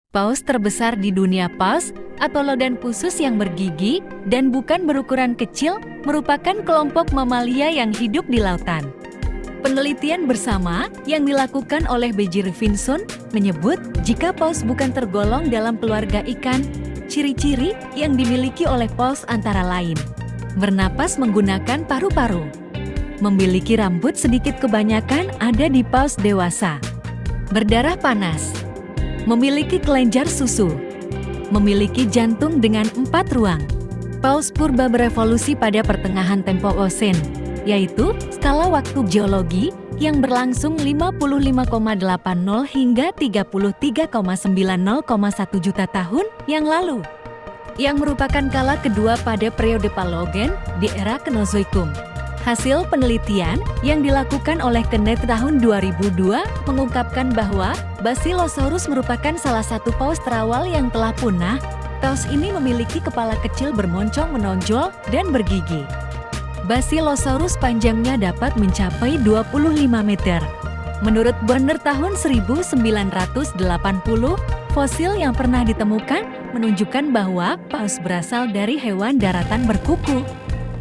Paus terbesar di dunia. Paus atau Lodanpusus yang bergigi dan bukan berukuran kecil merupakan kelompok mamalia yang hidup di lautan. Penelitian bersama yang dilakukan oleh B.J. Robinson menyebut jika paus bukan tergolong dalam keluarga ikan, ciri-ciri yang dimiliki oleh paus antara lain: bernapas menggunakan paru-paru, memiliki rambut sedikit kebanyakan ada di paus dewasa, berdarah panas, memiliki kelenjar susu, memiliki jantung dengan 4 ruang. Paus purba berevolusi pada pertengahan Tempo-Osen, yaitu skala waktu geologi yang berlangsung 55,80 hingga 33,90,1 juta tahun yang lalu, yang merupakan kala kedua pada periode Paleogen di era Kenozoikum. Hasil penelitian yang dilakukan oleh Kenneth tahun 2002 mengungkapkan bahwa Basilosaurus merupakan salah satu paus terawal yang telah punah. Paus ini memiliki kepala kecil bermoncong menonjol dan bergigi. Basilosaurus panjangnya dapat mencapai 25 meter. Menurut Bonner tahun 1980, fosil yang pernah ditemukan menunjukkan bahwa paus berasal dari hewan daratan berkuku.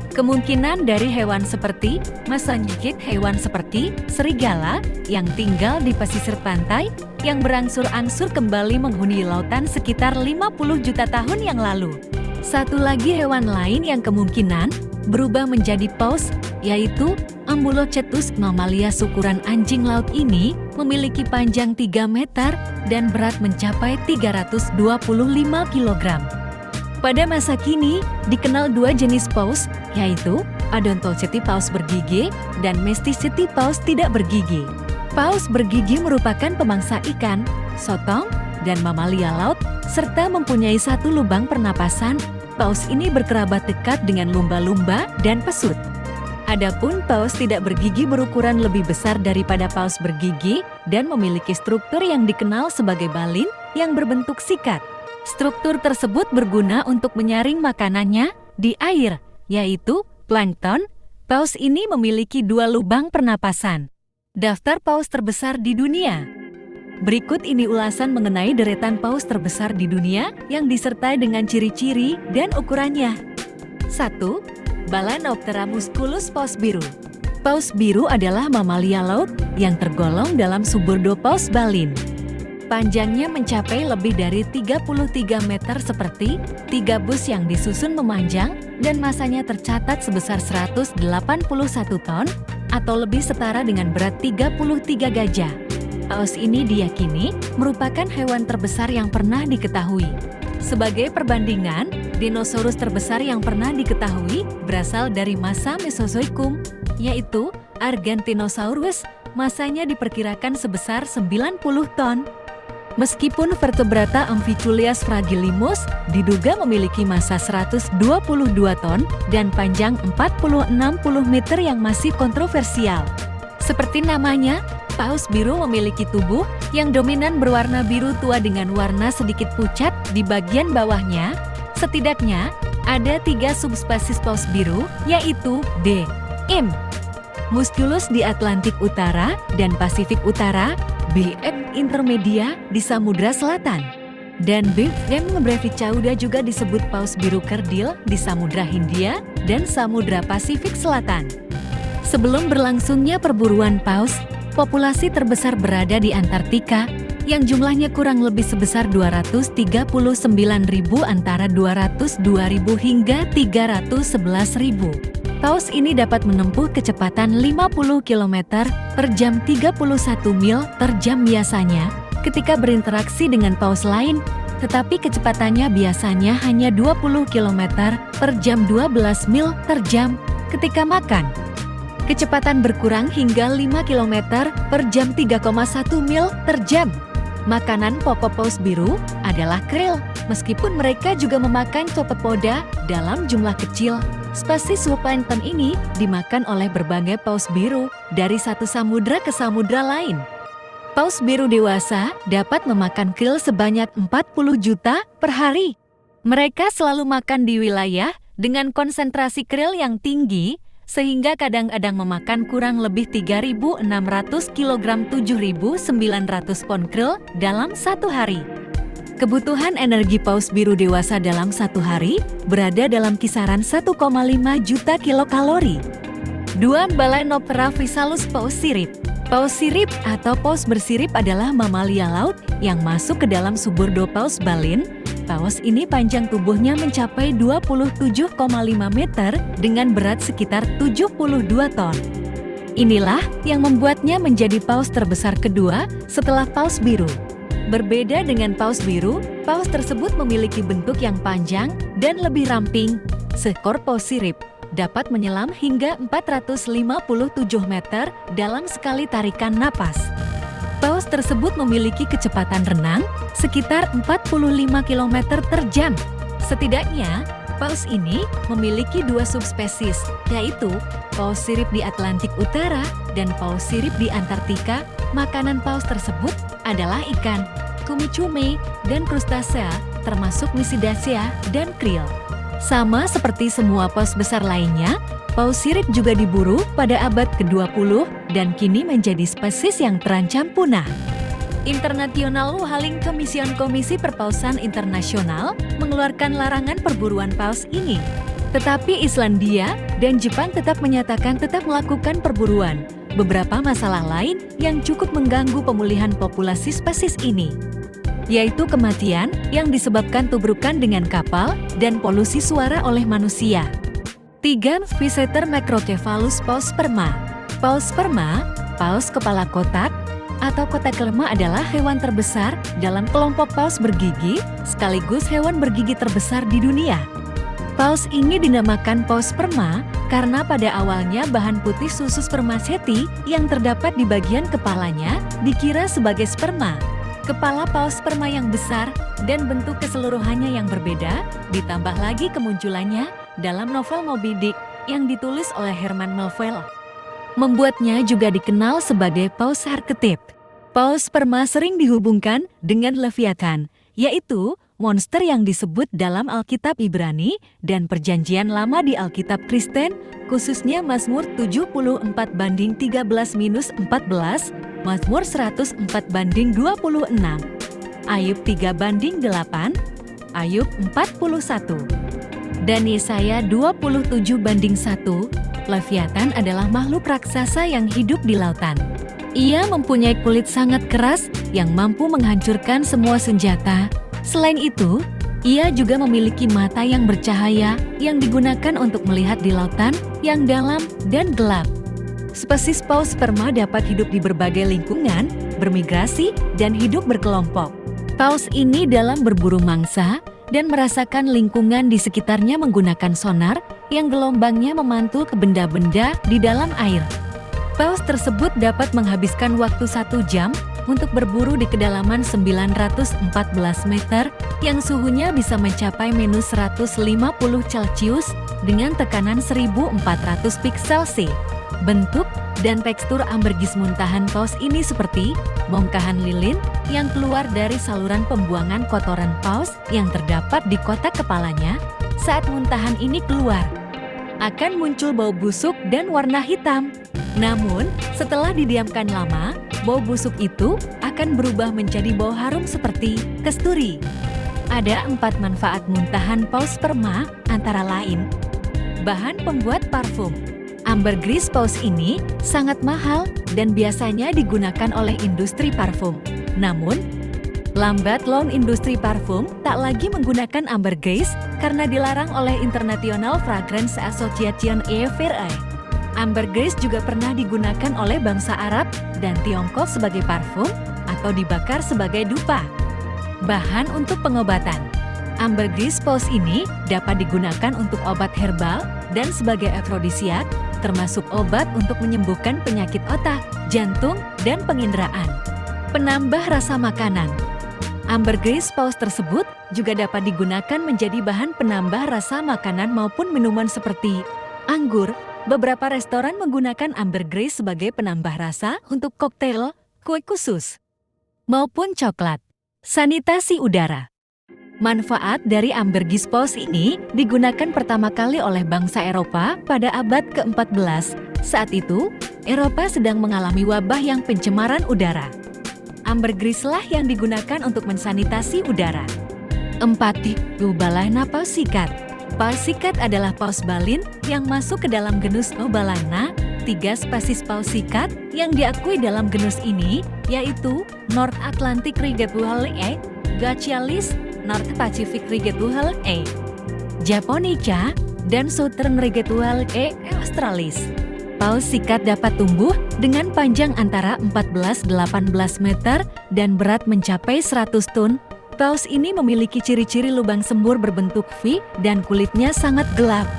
Kemungkinan dari hewan seperti masa gigit hewan seperti serigala yang tinggal di pesisir pantai yang berangsur-angsur kembali menghuni lautan sekitar 50 juta tahun yang lalu. Satu lagi hewan lain yang kemungkinan berubah menjadi paus, yaitu Ambulocetus. Mamalia ukuran anjing laut ini memiliki panjang 3 meter dan berat mencapai 325 kg. Pada masa kini, dikenal 2 jenis paus, yaitu Odontoceti paus bergigi dan Mesticeti paus tidak bergigi. Paus bergigi merupakan pemangsa ikan, sotong, dan mamalia laut, serta mempunyai 1 lubang pernapasan. Paus ini berkerabat dekat dengan lumba-lumba dan pesut. Adapun paus tidak bergigi berukuran lebih besar daripada paus bergigi dan memiliki struktur yang dikenal sebagai balin yang berbentuk sikat. Struktur tersebut berguna untuk menyaring makanannya di air, yaitu plankton. Paus ini memiliki 2 lubang pernapasan. Daftar paus terbesar di dunia. Berikut ini ulasan mengenai deretan paus terbesar di dunia yang disertai dengan ciri-ciri dan ukurannya. 1. Balaenoptera musculus paus biru. Paus biru adalah mamalia laut yang tergolong dalam subordo paus balin. Panjangnya mencapai lebih dari 33 meter seperti 3 bus yang disusun memanjang dan masanya tercatat sebesar 181 ton atau lebih setara dengan berat 33 gajah. Paus ini diyakini merupakan hewan terbesar yang pernah diketahui. Sebagai perbandingan, dinosaurus terbesar yang pernah diketahui berasal dari masa Mesozoikum, yaitu Argentinosaurus. Masanya diperkirakan sebesar 90 ton. Meskipun vertebrata Amphichulias fragilimus diduga memiliki massa 122 ton dan panjang 40-60 meter yang masih kontroversial. Seperti namanya, paus biru memiliki tubuh yang dominan berwarna biru tua dengan warna sedikit pucat di bagian bawahnya. Setidaknya ada 3 subspesies paus biru, yaitu D. Im. Musculus di Atlantik Utara dan Pasifik Utara, B. Intermedia di Samudra Selatan, dan B. Brevicauda juga disebut paus biru kerdil di Samudra Hindia dan Samudra Pasifik Selatan. Sebelum berlangsungnya perburuan paus, populasi terbesar berada di Antartika yang jumlahnya kurang lebih sebesar 239.000 antara 202.000 hingga 311.000. Paus ini dapat menempuh kecepatan 50 km per jam 31 mil per jam biasanya ketika berinteraksi dengan paus lain, tetapi kecepatannya biasanya hanya 20 km per jam 12 mil per jam ketika makan. Kecepatan berkurang hingga 5 km per jam 3,1 mil per jam. Makanan pokok paus biru adalah krill, meskipun mereka juga memakan copepoda dalam jumlah kecil. Spesies zooplankton ini dimakan oleh berbagai paus biru dari satu samudra ke samudra lain. Paus biru dewasa dapat memakan krill sebanyak 40 juta per hari. Mereka selalu makan di wilayah dengan konsentrasi krill yang tinggi, sehingga kadang-kadang memakan kurang lebih 3.600 kg 7.900 pon krill dalam satu hari. Kebutuhan energi paus biru dewasa dalam satu hari berada dalam kisaran 1,5 juta kilokalori. 2. Balaenoptera physalus paus sirip. Paus sirip atau paus bersirip adalah mamalia laut yang masuk ke dalam subordo paus balin. Paus ini panjang tubuhnya mencapai 27,5 meter dengan berat sekitar 72 ton. Inilah yang membuatnya menjadi paus terbesar kedua setelah paus biru. Berbeda dengan paus biru, paus tersebut memiliki bentuk yang panjang dan lebih ramping. Seekor paus sirip dapat menyelam hingga 457 meter dalam sekali tarikan napas. Paus tersebut memiliki kecepatan renang sekitar 45 km per jam. Setidaknya, paus ini memiliki dua subspesies, yaitu paus sirip di Atlantik Utara dan paus sirip di Antartika. Makanan paus tersebut adalah ikan, kumicume, dan krustasea, termasuk Mysidacea dan krill. Sama seperti semua paus besar lainnya, paus sirip juga diburu pada abad ke-20 dan kini menjadi spesies yang terancam punah. International Whaling Commission Komisi Perpausan Internasional mengeluarkan larangan perburuan paus ini. Tetapi Islandia dan Jepang tetap menyatakan tetap melakukan perburuan. Beberapa masalah lain yang cukup mengganggu pemulihan populasi spesies ini, yaitu kematian yang disebabkan tubrukan dengan kapal dan polusi suara oleh manusia. 3. Physeter macrocephalus paus sperma. Paus sperma, paus kepala kotak, atau kotak lemah adalah hewan terbesar dalam kelompok paus bergigi, sekaligus hewan bergigi terbesar di dunia. Paus ini dinamakan paus sperma karena pada awalnya bahan putih susu spermaceti yang terdapat di bagian kepalanya dikira sebagai sperma. Kepala paus sperma yang besar dan bentuk keseluruhannya yang berbeda, ditambah lagi kemunculannya dalam novel Moby Dick yang ditulis oleh Herman Melville, membuatnya juga dikenal sebagai paus arketip. Paus sperma sering dihubungkan dengan Leviathan, yaitu monster yang disebut dalam Alkitab Ibrani dan Perjanjian Lama di Alkitab Kristen, khususnya Mazmur 74:13-14, Mazmur 104:26, Ayub 3:8, Ayub 41, dan Yesaya 27:1. Leviathan adalah makhluk raksasa yang hidup di lautan. Ia mempunyai kulit sangat keras yang mampu menghancurkan semua senjata. Selain itu, ia juga memiliki mata yang bercahaya yang digunakan untuk melihat di lautan yang dalam dan gelap. Spesies paus sperma dapat hidup di berbagai lingkungan, bermigrasi, dan hidup berkelompok. Paus ini dalam berburu mangsa dan merasakan lingkungan di sekitarnya menggunakan sonar yang gelombangnya memantul ke benda-benda di dalam air. Paus tersebut dapat menghabiskan waktu 1 jam untuk berburu di kedalaman 914 meter yang suhunya bisa mencapai -150 Celcius dengan tekanan 1400 piksel C. Bentuk dan tekstur ambergris muntahan paus ini seperti bongkahan lilin yang keluar dari saluran pembuangan kotoran paus yang terdapat di kotak kepalanya. Saat muntahan ini keluar, akan muncul bau busuk dan warna hitam. Namun, setelah didiamkan lama, bau busuk itu akan berubah menjadi bau harum seperti kasturi. Ada 4 manfaat muntahan paus sperma, antara lain: bahan pembuat parfum. Ambergris paus ini sangat mahal dan biasanya digunakan oleh industri parfum. Namun, lambat laun industri parfum tak lagi menggunakan ambergris karena dilarang oleh International Fragrance Association (IFRA). Ambergris juga pernah digunakan oleh bangsa Arab dan Tiongkok sebagai parfum atau dibakar sebagai dupa. Bahan untuk pengobatan. Ambergris paus ini dapat digunakan untuk obat herbal dan sebagai afrodisiak, termasuk obat untuk menyembuhkan penyakit otak, jantung, dan penginderaan. Penambah rasa makanan. Ambergris paus tersebut juga dapat digunakan menjadi bahan penambah rasa makanan maupun minuman seperti anggur. Beberapa restoran menggunakan ambergris sebagai penambah rasa untuk koktail, kue khusus, maupun coklat. Sanitasi udara. Manfaat dari ambergris paus ini digunakan pertama kali oleh bangsa Eropa pada abad ke-14. Saat itu, Eropa sedang mengalami wabah yang pencemaran udara. Ambergrislah yang digunakan untuk mensanitasi udara. 4. Balana paus sikat. Paus sikat adalah paus balin yang masuk ke dalam genus Balana. 3 spesies paus sikat yang diakui dalam genus ini yaitu North Atlantic Rigetuhale A, Gachialis, North Pacific Rigetuhale A, Japonica, dan Southern Rigetuhale A australis. Paus sikat dapat tumbuh dengan panjang antara 14-18 meter dan berat mencapai 100 ton. Paus ini memiliki ciri-ciri lubang sembur berbentuk V dan kulitnya sangat gelap.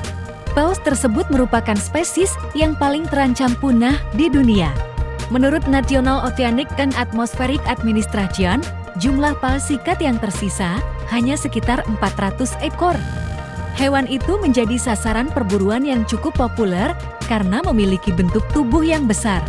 Paus tersebut merupakan spesies yang paling terancam punah di dunia. Menurut National Oceanic and Atmospheric Administration, jumlah paus sikat yang tersisa hanya sekitar 400 ekor. Hewan itu menjadi sasaran perburuan yang cukup populer karena memiliki bentuk tubuh yang besar.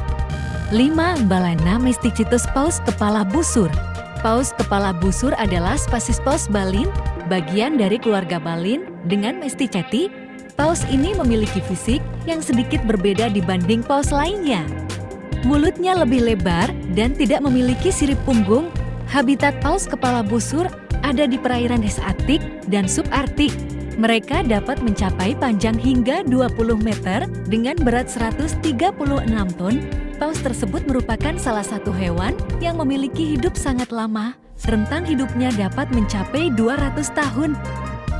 5. Balana mysticetus paus kepala busur. Paus kepala busur adalah spesies paus balin, bagian dari keluarga balin dengan Mysticeti. Paus ini memiliki fisik yang sedikit berbeda dibanding paus lainnya. Mulutnya lebih lebar dan tidak memiliki sirip punggung. Habitat paus kepala busur ada di perairan Arktik dan subarktik. Mereka dapat mencapai panjang hingga 20 meter dengan berat 136 ton. Paus tersebut merupakan salah satu hewan yang memiliki hidup sangat lama. Rentang hidupnya dapat mencapai 200 tahun.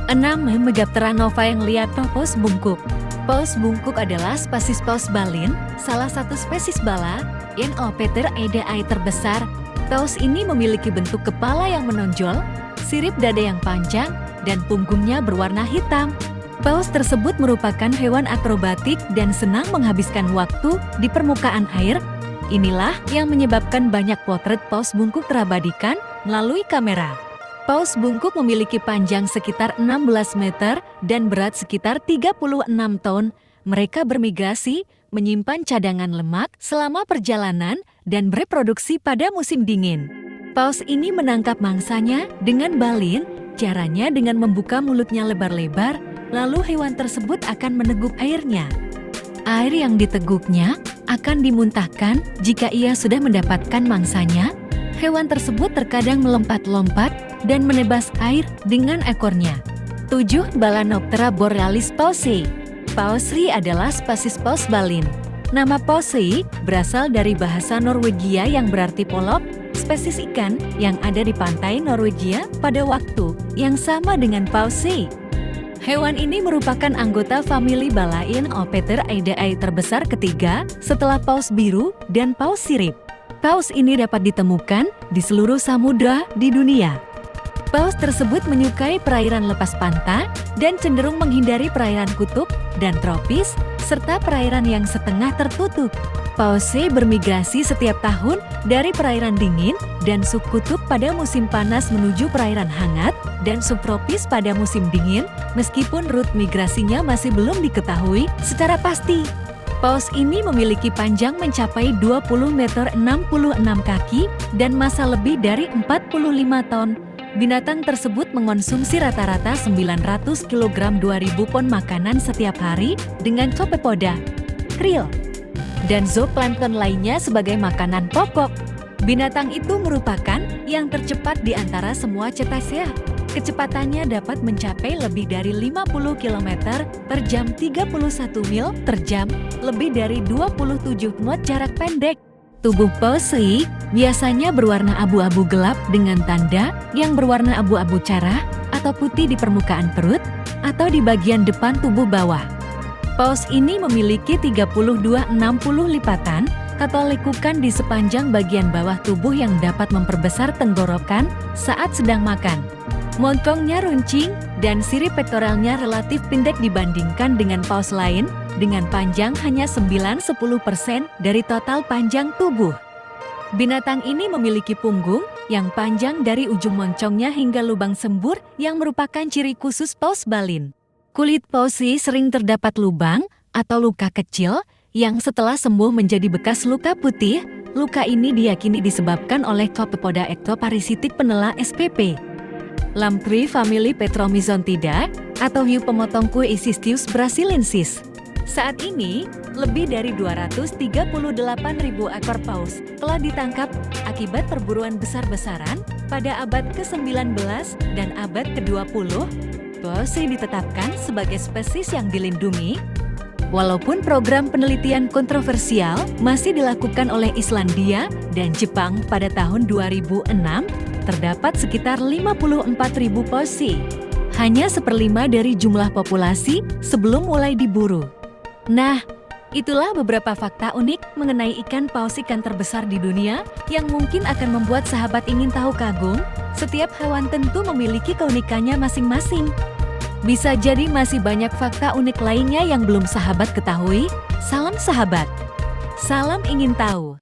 6. Megaptera nova yang lihat paus bungkuk. Paus bungkuk adalah spesies paus balin, salah satu spesies bala, Enopteraceae terbesar. Paus ini memiliki bentuk kepala yang menonjol, sirip dada yang panjang, dan punggungnya berwarna hitam. Paus tersebut merupakan hewan akrobatik dan senang menghabiskan waktu di permukaan air. Inilah yang menyebabkan banyak potret paus bungkuk terabadikan melalui kamera. Paus bungkuk memiliki panjang sekitar 16 meter dan berat sekitar 36 ton. Mereka bermigrasi, menyimpan cadangan lemak selama perjalanan, dan bereproduksi pada musim dingin. Paus ini menangkap mangsanya dengan balin, caranya dengan membuka mulutnya lebar-lebar, lalu hewan tersebut akan meneguk airnya. Air yang diteguknya akan dimuntahkan jika ia sudah mendapatkan mangsanya. Hewan tersebut terkadang melompat-lompat dan menebas air dengan ekornya. 7. Balanoptera borealis pausei. Pausri adalah spesies paus balin. Nama pausei berasal dari bahasa Norwegia yang berarti polop, spesies ikan yang ada di pantai Norwegia pada waktu yang sama dengan pausei. Hewan ini merupakan anggota famili balain Enopteraceae terbesar ketiga setelah paus biru dan paus sirip. Paus ini dapat ditemukan di seluruh samudra di dunia. Paus tersebut menyukai perairan lepas pantai dan cenderung menghindari perairan kutub dan tropis serta perairan yang setengah tertutup. Pausei bermigrasi setiap tahun dari perairan dingin dan subkutub pada musim panas menuju perairan hangat dan subtropis pada musim dingin, meskipun rute migrasinya masih belum diketahui secara pasti. Paus ini memiliki panjang mencapai 20 meter 66 kaki dan massa lebih dari 45 ton. Binatang tersebut mengonsumsi rata-rata 900 kg 2000 pon makanan setiap hari dengan copepoda, krill, dan zooplankton lainnya sebagai makanan pokok. Binatang itu merupakan yang tercepat di antara semua cetacea. Kecepatannya dapat mencapai lebih dari 50 km per jam 31 mil per jam, lebih dari 27 knot jarak pendek. Tubuh pausei biasanya berwarna abu-abu gelap dengan tanda yang berwarna abu-abu cerah atau putih di permukaan perut atau di bagian depan tubuh bawah. Paus ini memiliki 32-60 lipatan atau lekukan di sepanjang bagian bawah tubuh yang dapat memperbesar tenggorokan saat sedang makan. Montongnya runcing dan sirip pektoralnya relatif pendek dibandingkan dengan paus lain dengan panjang hanya 9-10% dari total panjang tubuh. Binatang ini memiliki punggung yang panjang dari ujung moncongnya hingga lubang sembur yang merupakan ciri khusus paus balin. Kulit pausi sering terdapat lubang atau luka kecil yang setelah sembuh menjadi bekas luka putih. Luka ini diyakini disebabkan oleh Copepoda ectoparasitik penela SPP. Lamprey famili Petromizontida atau hiu pemotong kue Cystius brasiliensis. Saat ini, lebih dari 238.000 ekor paus telah ditangkap akibat perburuan besar-besaran pada abad ke-19 dan abad ke-20. Paus ditetapkan sebagai spesies yang dilindungi. Walaupun program penelitian kontroversial masih dilakukan oleh Islandia dan Jepang pada tahun 2006, terdapat sekitar 54.000 paus. Hanya 1/5 dari jumlah populasi sebelum mulai diburu. Nah, itulah beberapa fakta unik mengenai ikan paus, ikan terbesar di dunia yang mungkin akan membuat sahabat ingin tahu kagum. Setiap hewan tentu memiliki keunikannya masing-masing. Bisa jadi masih banyak fakta unik lainnya yang belum sahabat ketahui. Salam sahabat. Salam ingin tahu.